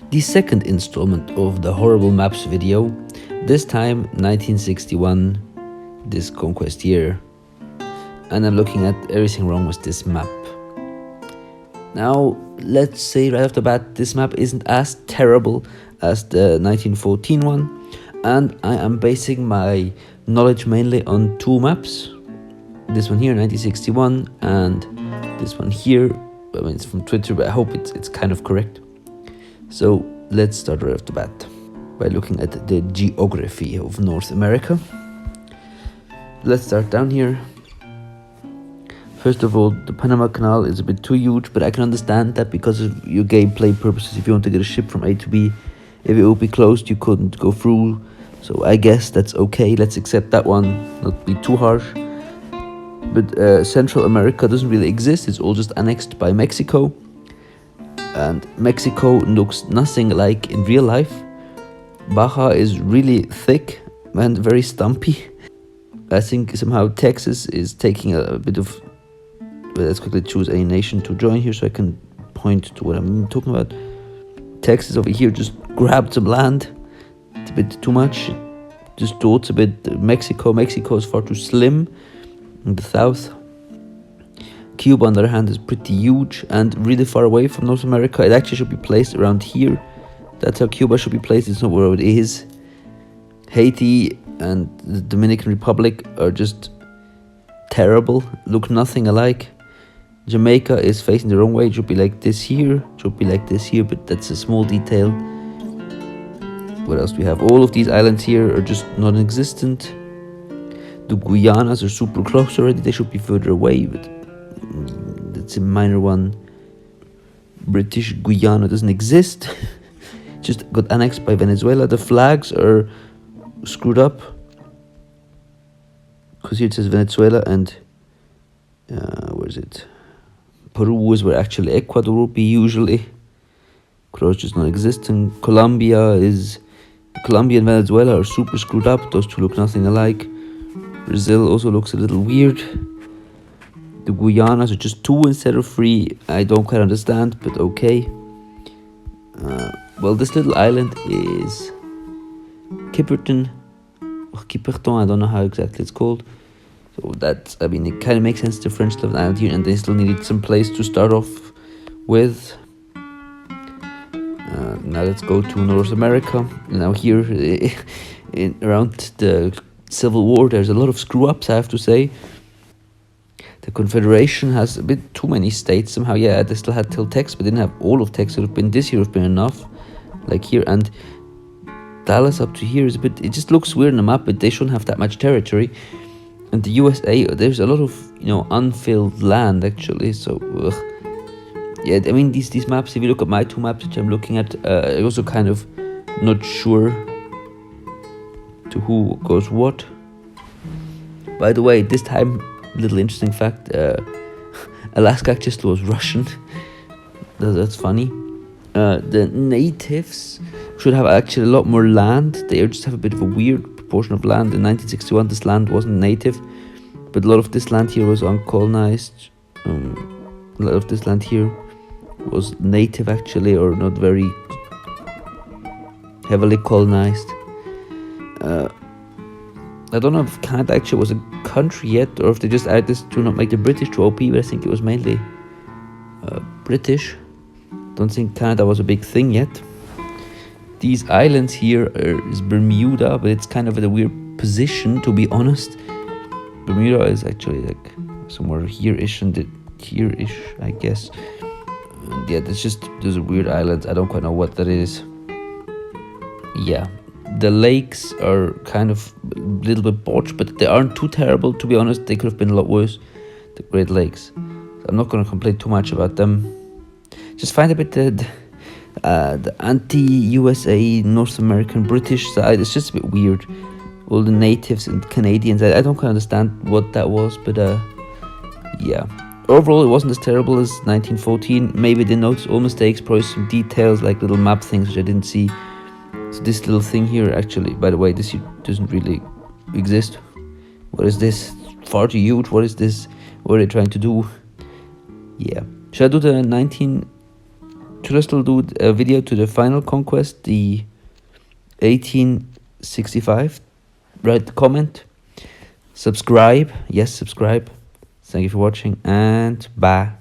The second installment of the horrible maps video, this time 1961, this conquest year, and I'm looking at everything wrong with this map. Now, let's say right off the bat, this map isn't as terrible as the 1914 one, and I am basing my knowledge mainly on two maps. This one here, 1961, and this one here. I mean, it's from Twitter, but I hope it's kind of correct. So let's start right off the bat by looking at the geography of North America. Let's start down here. First of all, the Panama Canal is a bit too huge, but I can understand that because of your gameplay purposes. If you want to get a ship from A to B, if it would be closed, you couldn't go through. So I guess that's okay. Let's accept that one, not be too harsh. But Central America doesn't really exist. It's all just annexed by Mexico. And Mexico looks nothing like in real life. Baja is really thick and very stumpy. I think somehow Texas is taking a bit of... Well, let's quickly choose any nation to join here so I can point to what I'm talking about. Texas over here just grabbed some land. It's a bit too much. Just thought a bit Mexico. Mexico is far too slim in the south. Cuba, on the other hand, is pretty huge and really far away from North America. It actually should be placed around here. That's how Cuba should be placed. It's not where it is. Haiti and the Dominican Republic are just terrible. Look nothing alike. Jamaica is facing the wrong way. It should be like this here. It should be like this here, but that's a small detail. What else do we have? All of these islands here are just non-existent. The Guyanas are super close already. They should be further away, but that's a minor one. British Guyana doesn't exist. Just got annexed by Venezuela. The flags are screwed up because here it says Venezuela and where is it? Peru is where actually Ecuador would be usually. Ecuador is just non-existent. Colombia and Venezuela are super screwed up. Those two look nothing alike. Brazil also looks a little weird. The Guyanas are just 2 instead of 3. I don't quite understand, but okay. Well, this little island is Kipperton. Kipperton, I don't know how exactly it's called. So that's, I mean, it kind of makes sense. The French left island here, and they still needed some place to start off with. Now let's go to North America. Now here, around the Civil War, there's a lot of screw-ups, I have to say. The Confederation has a bit too many states somehow. Yeah, they still had till Texas, but didn't have all of Texas. This year would have been enough. Like here, and Dallas up to here is a bit... It just looks weird on the map, but they shouldn't have that much territory. And the USA, there's a lot of, unfilled land, actually, so... Ugh. Yeah, I mean, these maps, if you look at my two maps, which I'm looking at, I'm also kind of not sure to who goes what. By the way, this time, little interesting fact, Alaska just was Russian. That's funny. The natives should have actually a lot more land. They just have a bit of a weird proportion of land. In 1961, this land wasn't native, but a lot of this land here was uncolonized. A lot of this land here was native, actually, or not very heavily colonized. I don't know if Canada actually was a country yet, or if they just added this to not make the British too OP, but I think it was mainly British. Don't think Canada was a big thing yet. These islands here is Bermuda, but it's kind of at a weird position, to be honest. Bermuda is actually like somewhere here-ish and here-ish, I guess. Yeah, there's a weird island. I don't quite know what that is. Yeah, the lakes are kind of a little bit botched, but they aren't too terrible, to be honest. They could have been a lot worse, the Great Lakes. So I'm not going to complain too much about them. Just find a bit the anti-USA, North American, British side. It's just a bit weird. All the natives and Canadians. I don't quite understand what that was, but yeah. Overall, it wasn't as terrible as 1914. Maybe they noticed all mistakes, probably some details like little map things which I didn't see. So this little thing here, actually, by the way, this doesn't really exist. What is this? Far too huge. What is this? What are they trying to do? Yeah. Should I do the should I still do a video to the final conquest, the 1865? Write comment. Subscribe. Yes, subscribe. Thank you for watching, and bye.